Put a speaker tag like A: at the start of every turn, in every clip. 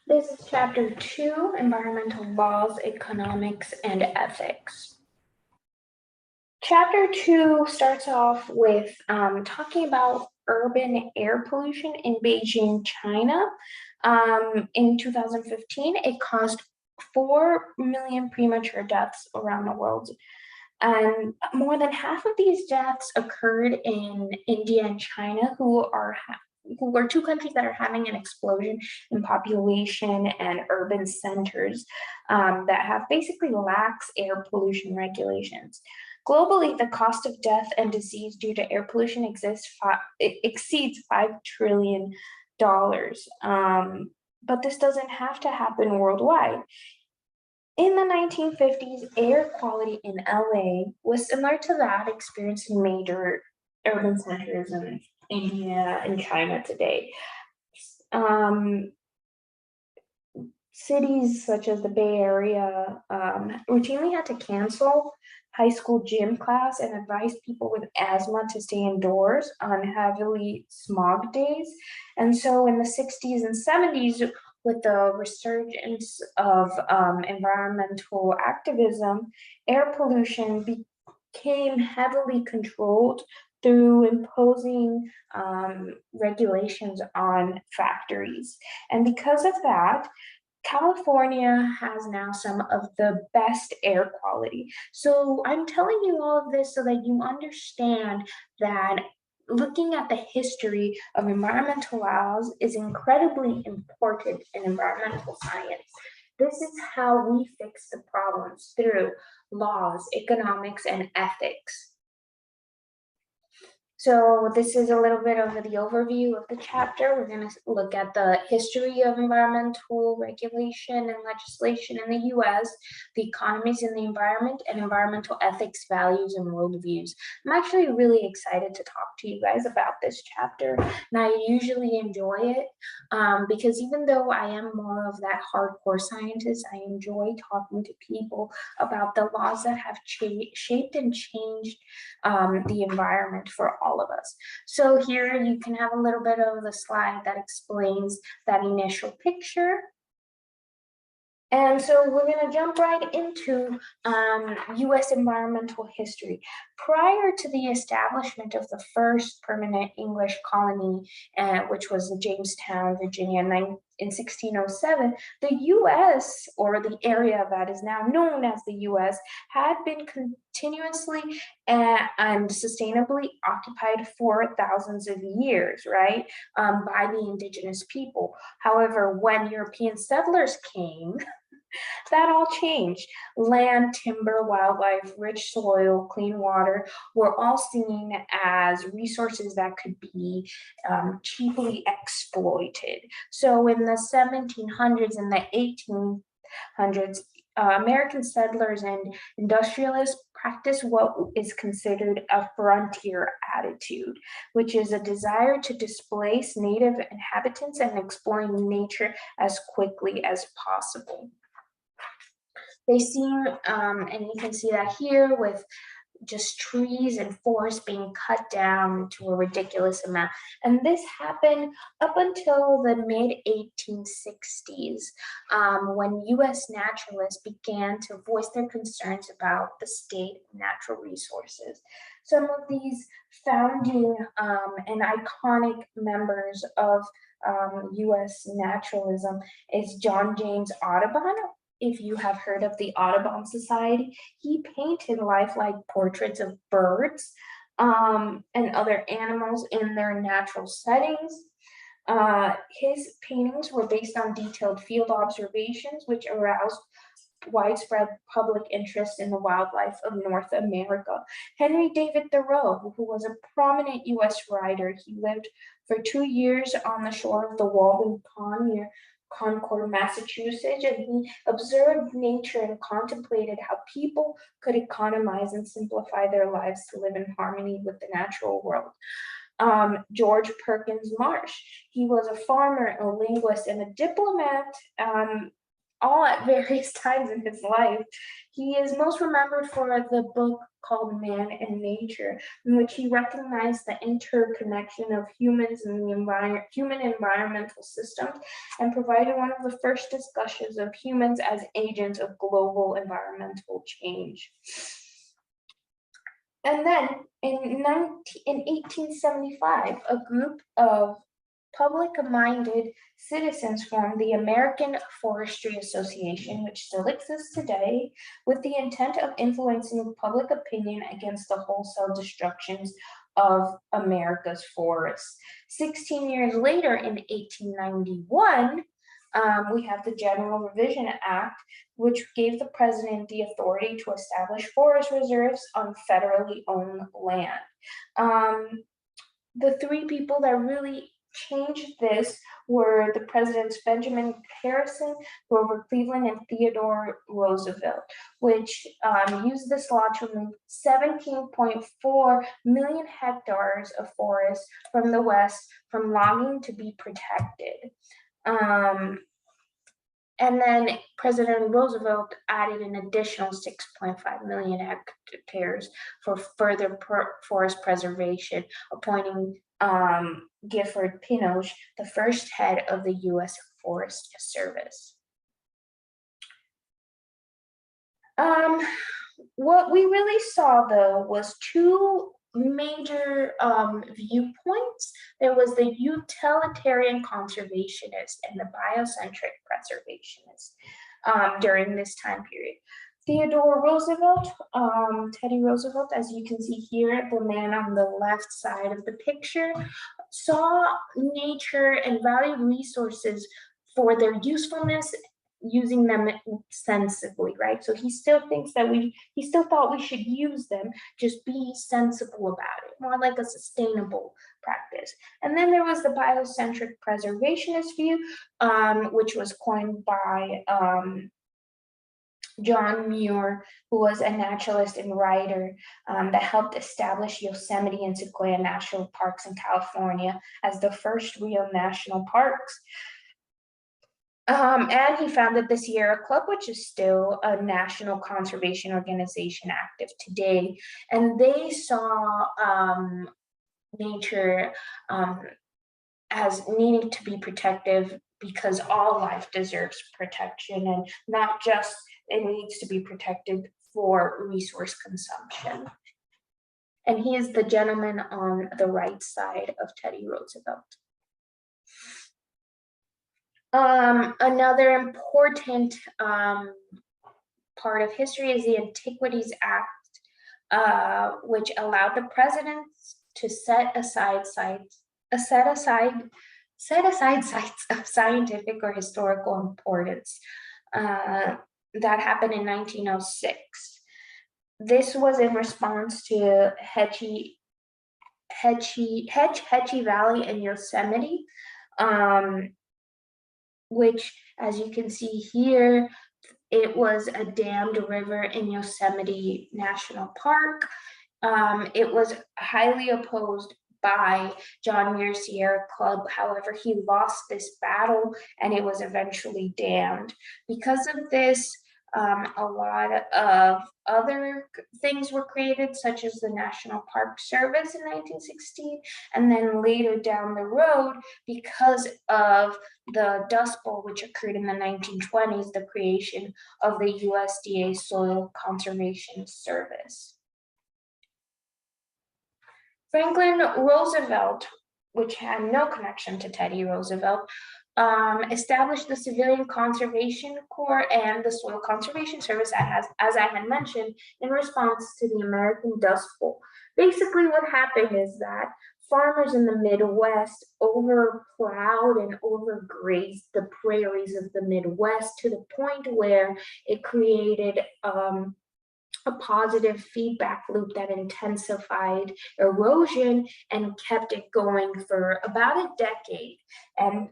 A: This is chapter 2, environmental laws, economics, and ethics. Chapter 2 starts off with talking about urban air pollution in Beijing, China. In 2015, it caused 4 million premature deaths around the world. And more than half of these deaths occurred in India and China, who are two countries that are having an explosion in population and urban centers that have basically lax air pollution regulations. Globally, the cost of death and disease due to air pollution it exceeds $5 trillion. But this doesn't have to happen worldwide. In the 1950s, air quality in LA was similar to that experienced in major urban centers in India and China today. Um, Cities such as the Bay Area routinely had to cancel high school gym class and advise people with asthma to stay indoors on heavily smog days. And so in the 60s and 70s, with the resurgence of environmental activism, air pollution became heavily controlled through imposing regulations on factories. And because of that, California has now some of the best air quality. So I'm telling you all of this so that you understand that looking at the history of environmental laws is incredibly important in environmental science. This is how we fix the problems through laws, economics, and ethics. So this is a little bit of the overview of the chapter. We're going to look at the history of environmental regulation and legislation in the US, the economies in the environment, and environmental ethics, values, and worldviews. I'm actually really excited to talk to you guys about this chapter, and I usually enjoy it because even though I am more of that hardcore scientist, I enjoy talking to people about the laws that have shaped and changed the environment for all of us. So here you can have a little bit of the slide that explains that initial picture. And so we're going to jump right into US environmental history. Prior to the establishment of the first permanent English colony, which was in Jamestown, Virginia, in 1607, the US, or the area that is now known as the US, had been continuously and sustainably occupied for thousands of years, right, by the indigenous people. However, when European settlers came, that all changed. Land, timber, wildlife, rich soil, clean water were all seen as resources that could be cheaply exploited. So in the 1700s and the 1800s, American settlers and industrialists practiced what is considered a frontier attitude, which is a desire to displace native inhabitants and exploring nature as quickly as possible. They seem, and you can see that here with just trees and forests being cut down to a ridiculous amount. And this happened up until the mid 1860s, when US naturalists began to voice their concerns about the state of natural resources. Some of these founding and iconic members of US naturalism is John James Audubon. If you have heard of the Audubon Society, he painted lifelike portraits of birds and other animals in their natural settings. His paintings were based on detailed field observations, which aroused widespread public interest in the wildlife of North America. Henry David Thoreau, who was a prominent US writer, he lived for 2 years on the shore of the Walden Pond near Concord, Massachusetts, and he observed nature and contemplated how people could economize and simplify their lives to live in harmony with the natural world. George Perkins Marsh, he was a farmer, a linguist, and a diplomat all at various times in his life. He is most remembered for the book called Man and Nature, in which he recognized the interconnection of humans and the human environmental systems, and provided one of the first discussions of humans as agents of global environmental change. And then in 1875, a group of public-minded citizens formed the American Forestry Association, which still exists today, with the intent of influencing public opinion against the wholesale destructions of America's forests. 16 years later, in 1891, we have the General Revision Act, which gave the president the authority to establish forest reserves on federally owned land. The three people that really changed this were the presidents Benjamin Harrison, Grover Cleveland, and Theodore Roosevelt, which used this law to remove 17.4 million hectares of forest from the West from logging to be protected. And then President Roosevelt added an additional 6.5 million hectares for further forest preservation, appointing Gifford Pinchot the first head of the U.S. Forest Service. What we really saw, though, was two major viewpoints. There was the utilitarian conservationist and the biocentric preservationist during this time period. Theodore Roosevelt, Teddy Roosevelt, as you can see here, the man on the left side of the picture, saw nature and valued resources for their usefulness, using them sensibly, right? So he still thinks that he still thought we should use them, just be sensible about it, more like a sustainable practice. And then there was the biocentric preservationist view, which was coined by John Muir, who was a naturalist and writer that helped establish Yosemite and Sequoia National Parks in California as the first real national parks. And he founded the Sierra Club, which is still a national conservation organization active today. And they saw nature as needing to be protective because all life deserves protection, and not just it needs to be protected for resource consumption. And he is the gentleman on the right side of Teddy Roosevelt. Another important part of history is the Antiquities Act, which allowed the presidents to set aside sites of scientific or historical importance. That happened in 1906. This was in response to Hetchy Valley in Yosemite, which, as you can see here, it was a dammed river in Yosemite National Park. It was highly opposed by John Muir's Sierra Club. However, he lost this battle and it was eventually dammed. Because of this, a lot of other things were created, such as the National Park Service in 1916, and then later down the road, because of the Dust Bowl, which occurred in the 1920s, the creation of the USDA Soil Conservation Service. Franklin Roosevelt, which had no connection to Teddy Roosevelt, established the Civilian Conservation Corps and the Soil Conservation Service, as I had mentioned, in response to the American Dust Bowl. Basically, what happened is that farmers in the Midwest overplowed and overgrazed the prairies of the Midwest to the point where it created a positive feedback loop that intensified erosion and kept it going for about a decade. And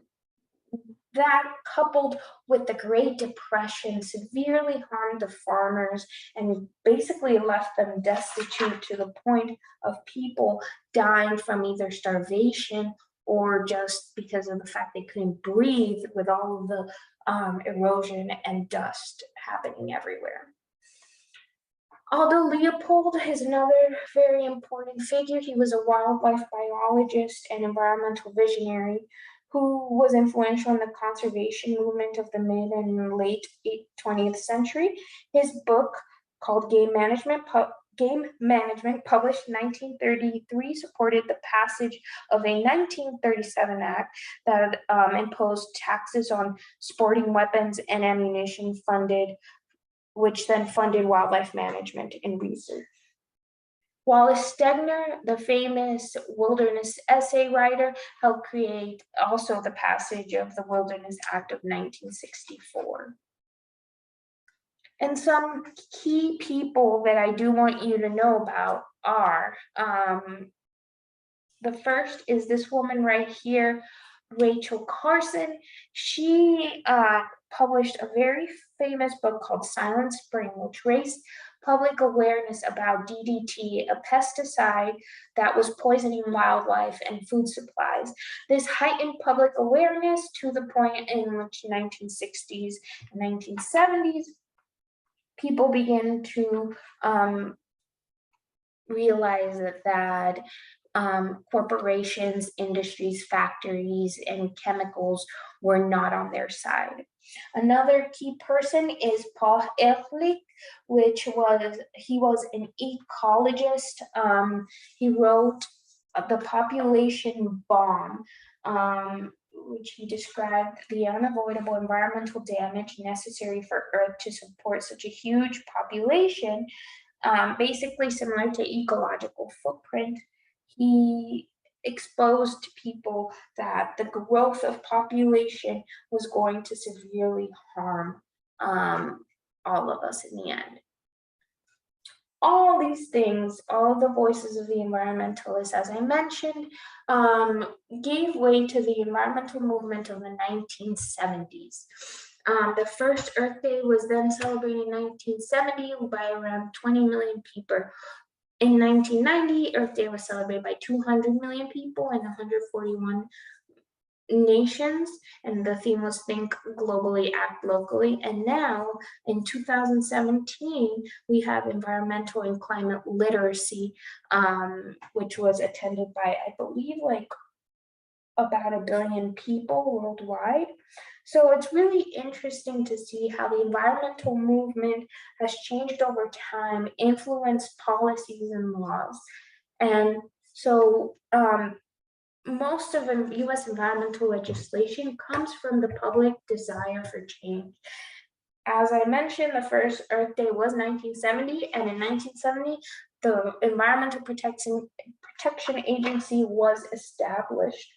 A: that, coupled with the Great Depression, severely harmed the farmers and basically left them destitute to the point of people dying from either starvation or just because of the fact they couldn't breathe with all of the erosion and dust happening everywhere. Aldo Leopold is another very important figure. He was a wildlife biologist and environmental visionary who was influential in the conservation movement of the mid and late 20th century. His book called Game Management, published in 1933, supported the passage of a 1937 act that imposed taxes on sporting weapons and ammunition which then funded wildlife management and research. Wallace Stegner, the famous wilderness essay writer, helped create also the passage of the Wilderness Act of 1964. And some key people that I do want you to know about are, the first is this woman right here, Rachel Carson. She published a very famous book called Silent Spring, which raised public awareness about DDT, a pesticide that was poisoning wildlife and food supplies. This heightened public awareness to the point in which 1960s and 1970s, people began to realize that corporations, industries, factories, and chemicals were not on their side. Another key person is Paul Ehrlich, he was an ecologist. He wrote The Population Bomb, which he described the unavoidable environmental damage necessary for Earth to support such a huge population, basically similar to ecological footprint. He exposed to people that the growth of population was going to severely harm all of us in the end. All these things, all of the voices of the environmentalists, as I mentioned, gave way to the environmental movement of the 1970s. The first Earth Day was then celebrated in 1970 by around 20 million people. In 1990, Earth Day was celebrated by 200 million people in 141 nations, and the theme was Think Globally, Act Locally. And now, in 2017, we have environmental and climate literacy, which was attended by, I believe, like about 1 billion people worldwide. So it's really interesting to see how the environmental movement has changed over time, influenced policies and laws. And so most of the US environmental legislation comes from the public desire for change. As I mentioned, the first Earth Day was 1970, and in 1970, the Environmental Protection Agency was established,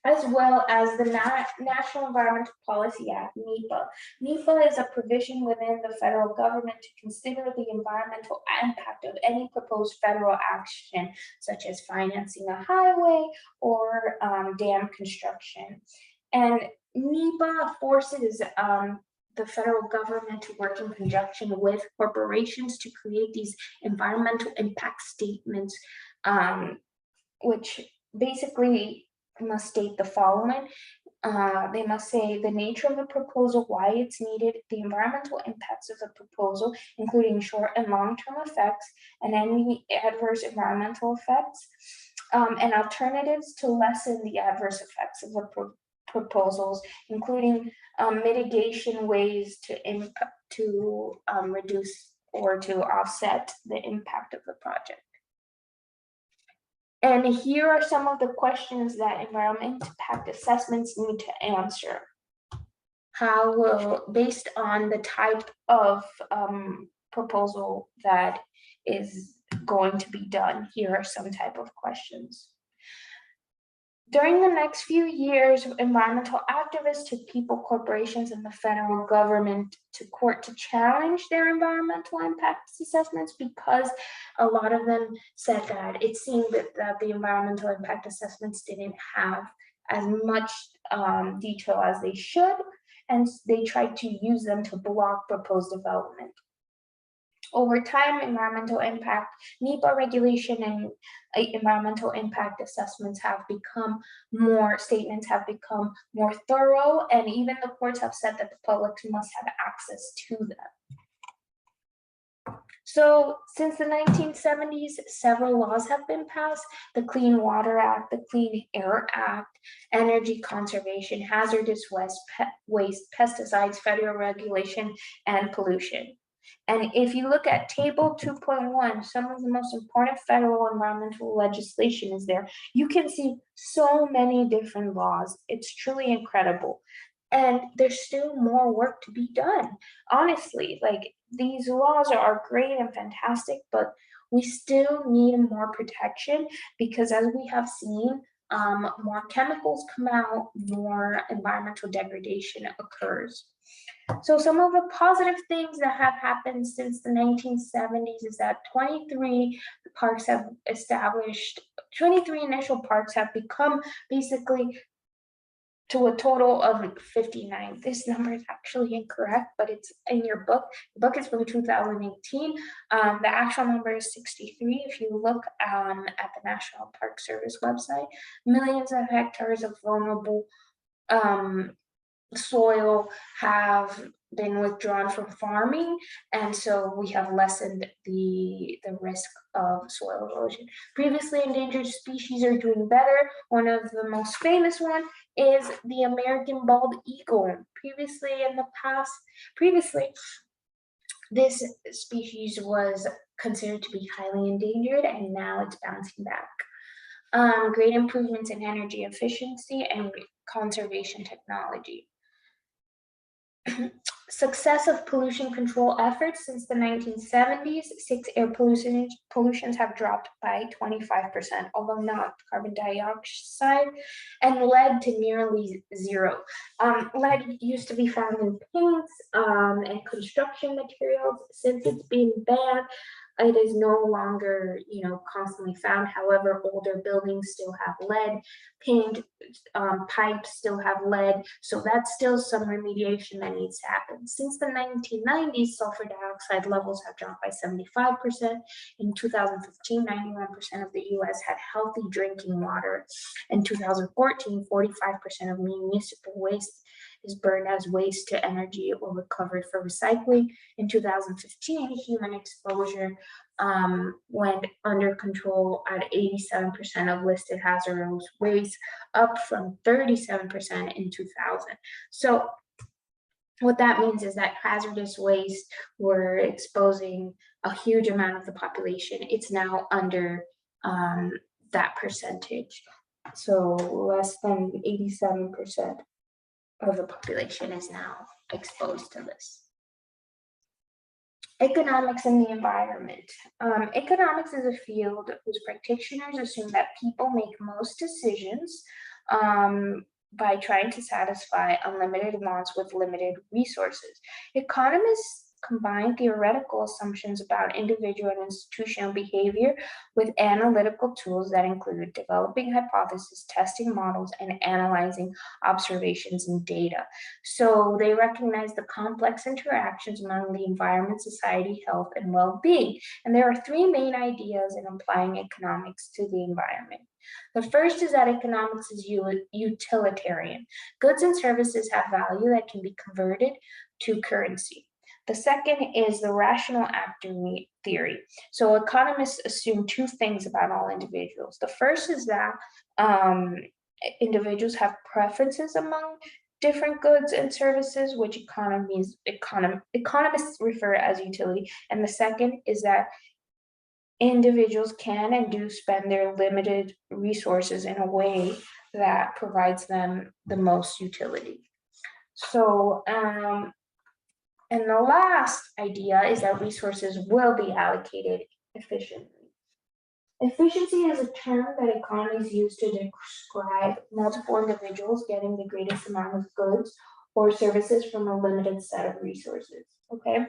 A: as well as the National Environmental Policy Act, NEPA. NEPA is a provision within the federal government to consider the environmental impact of any proposed federal action, such as financing a highway or dam construction. And NEPA forces the federal government to work in conjunction with corporations to create these environmental impact statements, which basically must state the following. They must say the nature of the proposal, why it's needed, the environmental impacts of the proposal, including short and long-term effects, and any adverse environmental effects, and alternatives to lessen the adverse effects of the proposals, including mitigation ways to reduce or to offset the impact of the project. And here are some of the questions that environmental impact assessments need to answer. How will, based on the type of proposal that is going to be done, here are some type of questions. During the next few years, environmental activists took people, corporations, and the federal government to court to challenge their environmental impact assessments, because a lot of them said that it seemed that the environmental impact assessments didn't have as much detail as they should, and they tried to use them to block proposed development. Over time, environmental impact, NEPA regulation and environmental impact assessments have become statements have become more thorough, and even the courts have said that the public must have access to them. So since the 1970s, several laws have been passed: the Clean Water Act, the Clean Air Act, Energy Conservation, Hazardous Waste, Pesticides, Federal Regulation, and Pollution. And if you look at Table 2.1, some of the most important federal environmental legislation is there. You can see so many different laws. It's truly incredible. And there's still more work to be done. Honestly, like, these laws are great and fantastic, but we still need more protection because, as we have seen, more chemicals come out, more environmental degradation occurs. So some of the positive things that have happened since the 1970s is that 23 parks have established, 23 initial parks have become basically to a total of 59. This number is actually incorrect, but it's in your book. The book is from 2018. The actual number is 63. If you look at the National Park Service website, millions of hectares of vulnerable soil have been withdrawn from farming, and so we have lessened the risk of soil erosion. Previously endangered species are doing better. One of the most famous one is the American bald eagle. Previously, this species was considered to be highly endangered, and now it's bouncing back. Great improvements in energy efficiency and conservation technology. Success of pollution control efforts since the 1970s, 6 air pollutions have dropped by 25%, although not carbon dioxide, and lead to nearly zero. Lead used to be found in paints and construction materials. Since it's been banned, it is no longer, constantly found. However, older buildings still have lead, paint pipes still have lead, so that's still some remediation that needs to happen. Since the 1990s, sulfur dioxide levels have dropped by 75%. In 2015, 91% of the US had healthy drinking water. In 2014, 45% of municipal waste is burned as waste to energy or recovered for recycling. In 2015, human exposure went under control at 87% of listed hazardous waste, up from 37% in 2000. So what that means is that hazardous waste were exposing a huge amount of the population. It's now under that percentage. So less than 87% of the population is now exposed to this. Economics and the environment. Economics is a field whose practitioners assume that people make most decisions by trying to satisfy unlimited wants with limited resources. Economists combine theoretical assumptions about individual and institutional behavior with analytical tools that include developing hypotheses, testing models, and analyzing observations and data. So they recognize the complex interactions among the environment, society, health, and well-being. And there are 3 main ideas in applying economics to the environment. The first is that economics is utilitarian. Goods and services have value that can be converted to currency. The second is the rational actor theory. So economists assume 2 things about all individuals. The first is that individuals have preferences among different goods and services, which economists refer as utility. And the second is that individuals can and do spend their limited resources in a way that provides them the most utility. So, and the last idea is that resources will be allocated efficiently. Efficiency is a term that economists use to describe multiple individuals getting the greatest amount of goods or services from a limited set of resources, okay?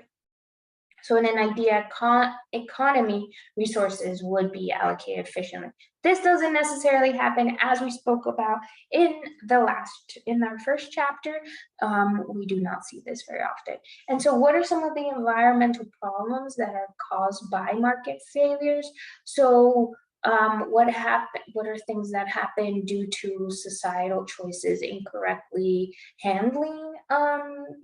A: So in an idea economy, resources would be allocated efficiently. This doesn't necessarily happen, as we spoke about in our first chapter. We do not see this very often. And so what are some of the environmental problems that are caused by market failures? So what are things that happen due to societal choices incorrectly handling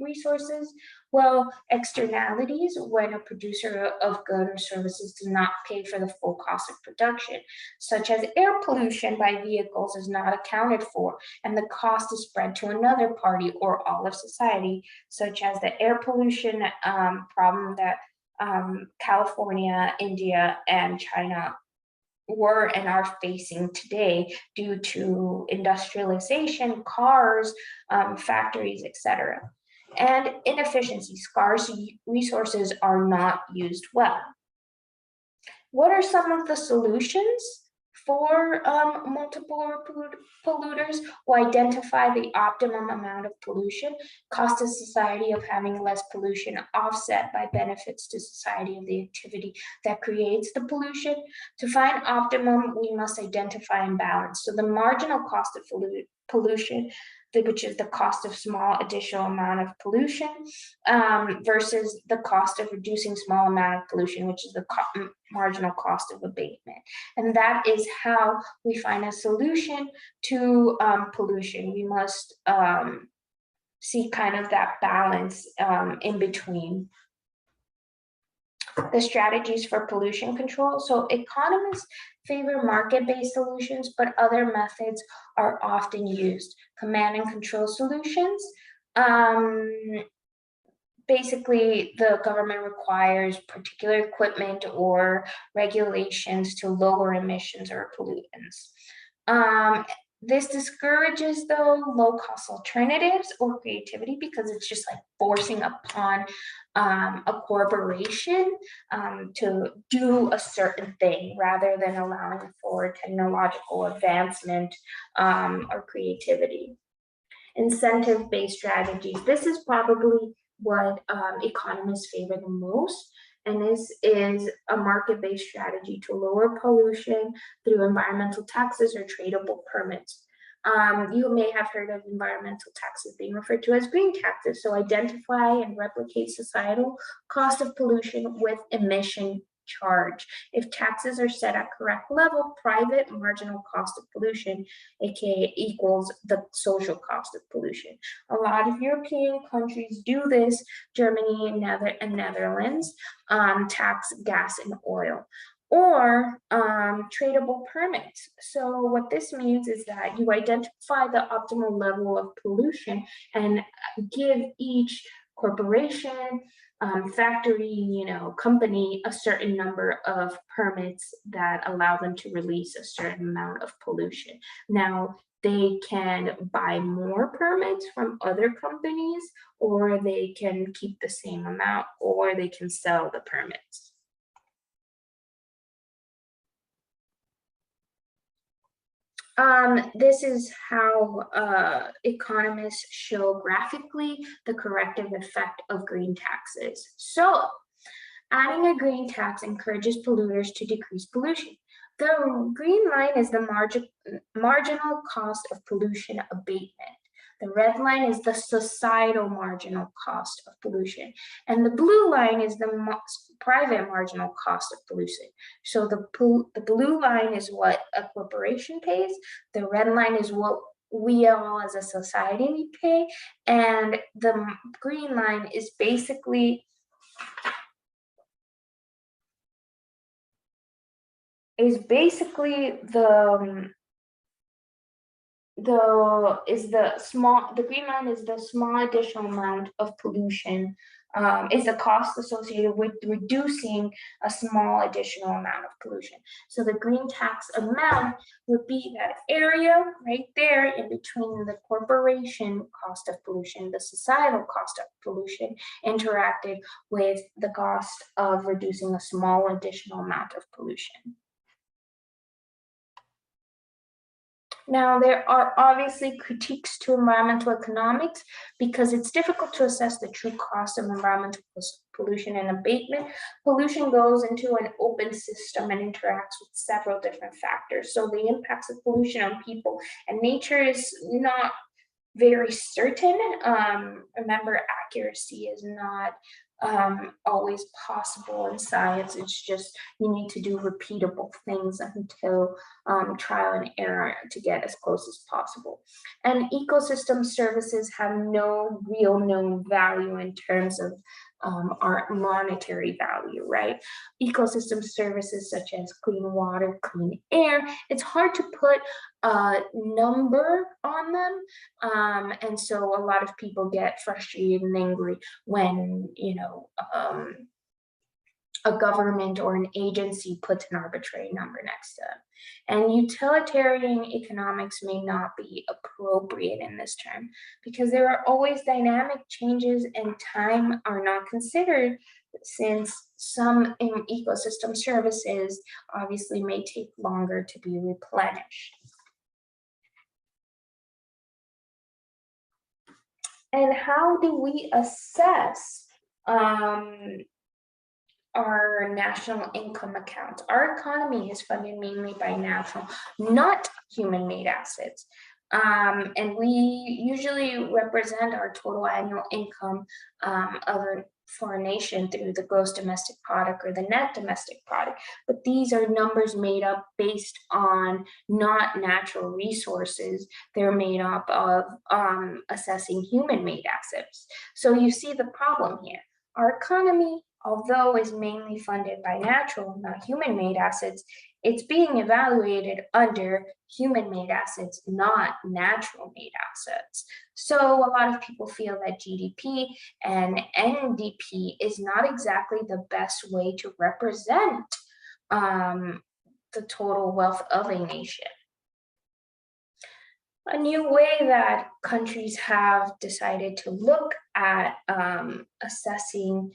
A: resources? Well, externalities, when a producer of goods or services does not pay for the full cost of production, such as air pollution by vehicles is not accounted for, and the cost is spread to another party or all of society, such as the air pollution problem that California, India, and China were and are facing today due to industrialization, cars, factories, etc. And inefficiency, scarce resources are not used well. What are some of the solutions for multiple polluters? Well, identify the optimum amount of pollution, cost to society of having less pollution, offset by benefits to society of the activity that creates the pollution. To find optimum, we must identify and balance. So the marginal cost of pollution, which is the cost of small additional amount of pollution, versus the cost of reducing small amount of pollution, which is the marginal cost of abatement. And that is how we find a solution to pollution. We must see kind of that balance in between. The strategies for pollution control. So economists favor market-based solutions, but other methods are often used. Command and control solutions. Basically, the government requires particular equipment or regulations to lower emissions or pollutants. This discourages, though, low-cost alternatives or creativity because it's just like forcing upon a corporation to do a certain thing rather than allowing for technological advancement or creativity. Incentive-based strategies. This is probably what economists favor the most. And this is a market-based strategy to lower pollution through environmental taxes or tradable permits. You may have heard of environmental taxes being referred to as green taxes. So identify and replicate societal cost of pollution with emission charge. If taxes are set at correct level, private marginal cost of pollution, aka equals the social cost of pollution. A lot of European countries do this, Germany and Netherlands, tax gas and oil. Or tradable permits. So what this means is that you identify the optimal level of pollution and give each corporation, factory, company a certain number of permits that allow them to release a certain amount of pollution. Now, they can buy more permits from other companies, or they can keep the same amount, or they can sell the permits. This is how economists show graphically the corrective effect of green taxes. So, adding a green tax encourages polluters to decrease pollution. The green line is the marginal cost of pollution abatement. The red line is the societal marginal cost of pollution. And the blue line is the private marginal cost of pollution. So the blue line is what a corporation pays. The red line is what we all as a society pay. And the green line is basically the green line is the small additional amount of pollution, is the cost associated with reducing a small additional amount of pollution. So the green tax amount would be that area right there in between the corporation cost of pollution, the societal cost of pollution, interacted with the cost of reducing a small additional amount of pollution. Now, there are obviously critiques to environmental economics because it's difficult to assess the true cost of environmental pollution and abatement. Pollution goes into an open system and interacts with several different factors. So the impacts of pollution on people and nature is not very certain. Remember, accuracy is not always possible in science. It's just you need to do repeatable things until trial and error to get as close as possible. And ecosystem services have no real known value in terms of our monetary value, right? Ecosystem services such as clean water, clean air, it's hard to put a number on them, and so a lot of people get frustrated and angry when, a government or an agency puts an arbitrary number next to them. And utilitarian economics may not be appropriate in this term because there are always dynamic changes and time are not considered, since some ecosystem services obviously may take longer to be replenished. And how do we assess our national income account? Our economy is funded mainly by natural, not human-made assets. And we usually represent our total annual income for a nation through the gross domestic product or the net domestic product. But these are numbers made up based on not natural resources. They're made up of assessing human-made assets. So you see the problem here. Our economy, although is mainly funded by natural, not human-made assets, it's being evaluated under human-made assets, not natural-made assets. So a lot of people feel that GDP and NDP is not exactly the best way to represent the total wealth of a nation. A new way that countries have decided to look at assessing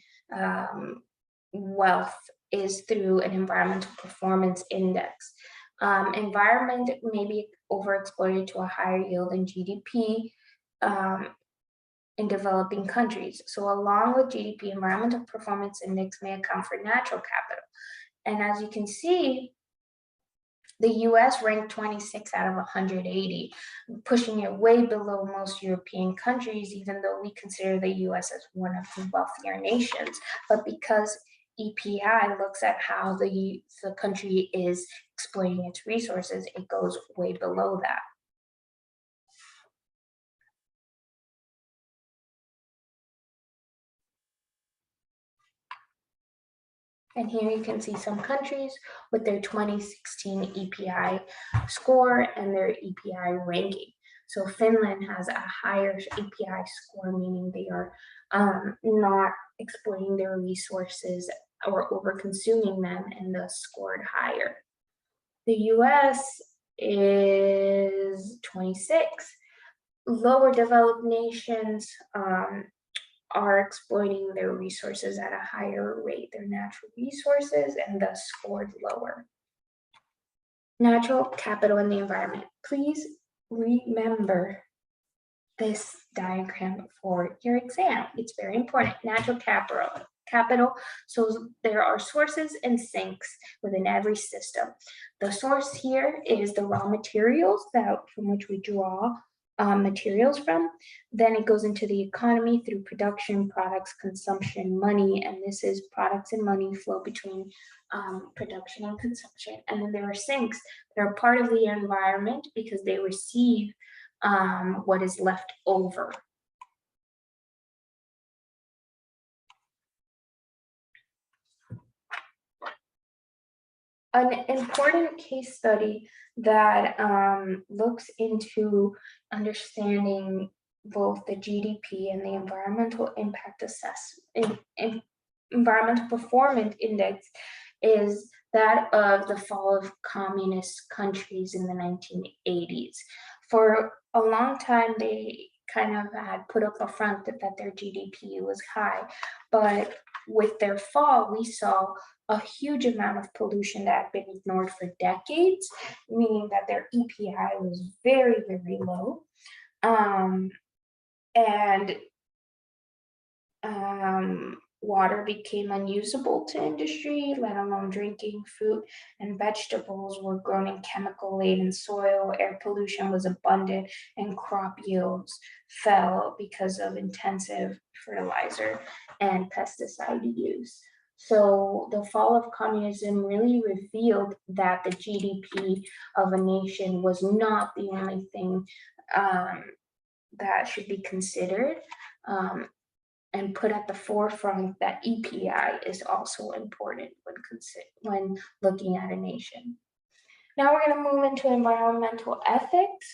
A: wealth is through an environmental performance index. Environment may be overexploited to a higher yield than GDP in developing countries. So along with GDP, environmental performance index may account for natural capital. And as you can see, the US ranked 26 out of 180, pushing it way below most European countries, even though we consider the US as one of the wealthier nations. But because EPI looks at how the country is exploiting its resources, it goes way below that. And here you can see some countries with their 2016 EPI score and their EPI ranking. So Finland has a higher EPI score, meaning they are not exploiting their resources or over-consuming them, and thus scored higher. The US is 26. Lower developed nations are exploiting their resources at a higher rate, their natural resources, and thus scored lower. Natural capital in the environment. Please remember this diagram for your exam. It's very important. Natural capital, so there are sources and sinks within every system. The source here is the raw materials from which we draw materials from. Then it goes into the economy through production, products, consumption, money, and this is products and money flow between production and consumption. And then there are sinks that are part of the environment because they receive what is left over. An important case study that looks into understanding both the GDP and the environmental impact environmental performance index is that of the fall of communist countries in the 1980s. For a long time, they kind of had put up a front that their GDP was high. But with their fall, we saw a huge amount of pollution that had been ignored for decades, meaning that their EPI was very, very low. And water became unusable to industry, let alone drinking. Fruit and vegetables were grown in chemical-laden soil, air pollution was abundant, and crop yields fell because of intensive fertilizer and pesticide use. So the fall of communism really revealed that the GDP of a nation was not the only thing that should be considered. And put at the forefront that EPI is also important when looking at a nation. Now we're going to move into environmental ethics.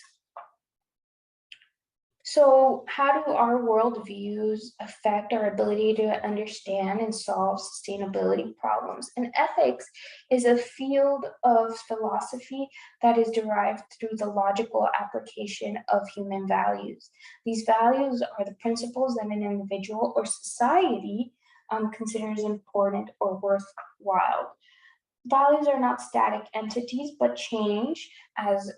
A: So how do our worldviews affect our ability to understand and solve sustainability problems? And ethics is a field of philosophy that is derived through the logical application of human values. These values are the principles that an individual or society considers important or worthwhile. Values are not static entities, but change as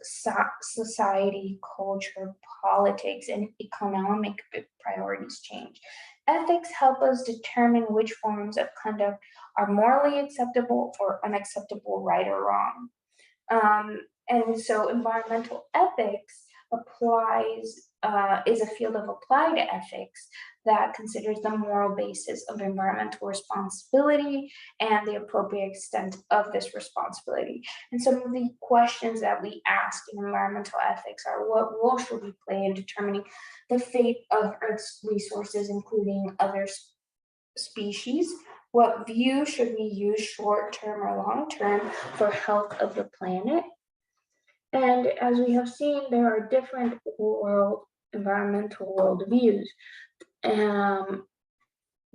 A: society, culture, politics, and economic priorities change. Ethics help us determine which forms of conduct are morally acceptable or unacceptable, right or wrong. And so environmental ethics is a field of applied ethics that considers the moral basis of environmental responsibility and the appropriate extent of this responsibility. And some of the questions that we ask in environmental ethics are: what role should we play in determining the fate of Earth's resources, including other species? What view should we use, short-term or long-term, for health of the planet? And as we have seen, there are different environmental worldviews.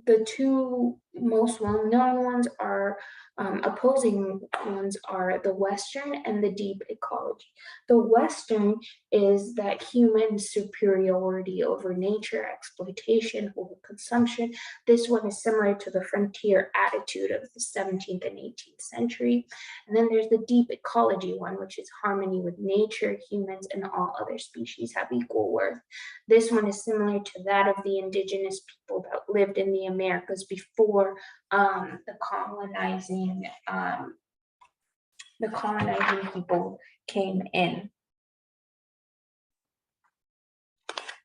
A: The two most well-known ones are opposing ones are the Western and the deep ecology. The Western is that human superiority over nature, exploitation over consumption. This one is similar to the frontier attitude of the 17th and 18th century. And then there's the deep ecology one, which is harmony with nature, humans, and all other species have equal worth. This one is similar to that of the indigenous people that lived in the Americas before the colonizing people came in.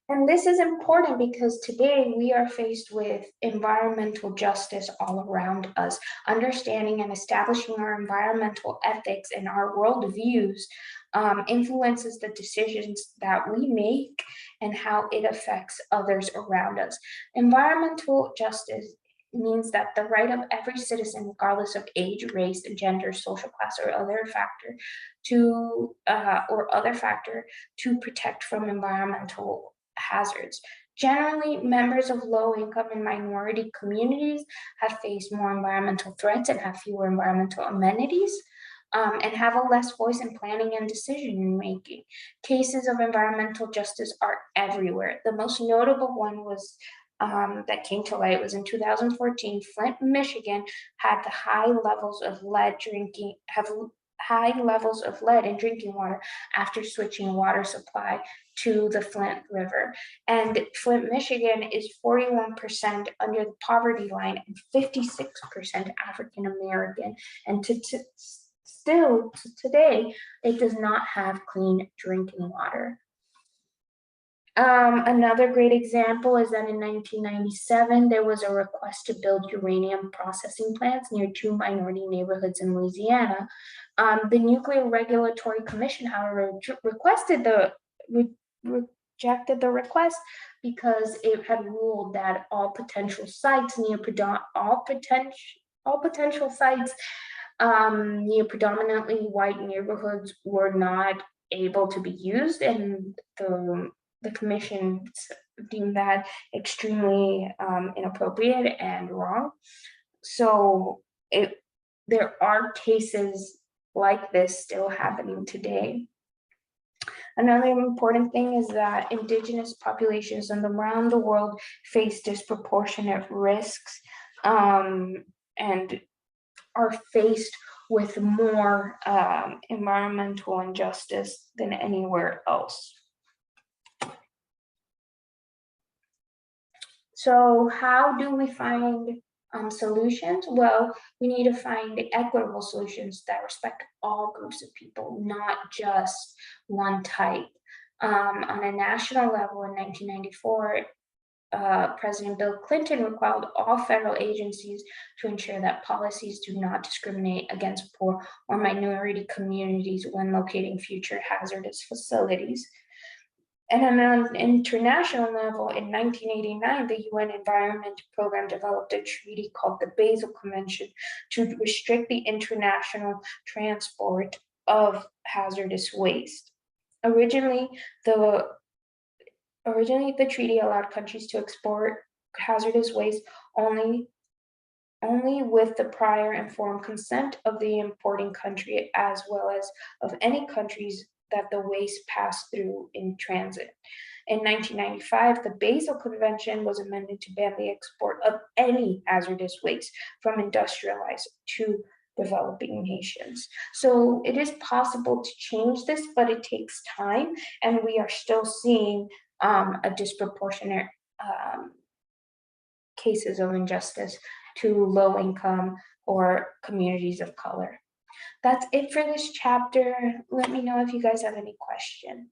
A: And this is important because today we are faced with environmental justice all around us. Understanding and establishing our environmental ethics and our worldviews influences the decisions that we make and how it affects others around us. Environmental justice means that the right of every citizen, regardless of age, race, gender, social class, or other factor, to protect from environmental hazards. Generally, members of low-income and minority communities have faced more environmental threats and have fewer environmental amenities, and have a less voice in planning and decision-making. Cases of environmental justice are everywhere. The most notable one was that came to light was in 2014. Flint, Michigan had the high levels of lead in drinking water after switching water supply to the Flint River. And Flint, Michigan is 41% under the poverty line and 56% African American. And still to today, it does not have clean drinking water. Another great example is that in 1997, there was a request to build uranium processing plants near two minority neighborhoods in Louisiana. The Nuclear Regulatory Commission, however, rejected the request because it had ruled that all potential sites near predominantly white neighborhoods were not able to be used, and the commission deemed that extremely inappropriate and wrong. So there are cases like this still happening today. Another important thing is that indigenous populations around the world face disproportionate risks and are faced with more environmental injustice than anywhere else. So how do we find solutions? Well, we need to find equitable solutions that respect all groups of people, not just one type. On a national level in 1994, President Bill Clinton required all federal agencies to ensure that policies do not discriminate against poor or minority communities when locating future hazardous facilities. And on an international level, in 1989, the UN Environment Program developed a treaty called the Basel Convention to restrict the international transport of hazardous waste. Originally, the treaty allowed countries to export hazardous waste only with the prior informed consent of the importing country, as well as of any countries that the waste passed through in transit. In 1995, the Basel Convention was amended to ban the export of any hazardous waste from industrialized to developing nations. So it is possible to change this, but it takes time, and we are still seeing a disproportionate cases of injustice to low income or communities of color. That's it for this chapter. Let me know if you guys have any questions.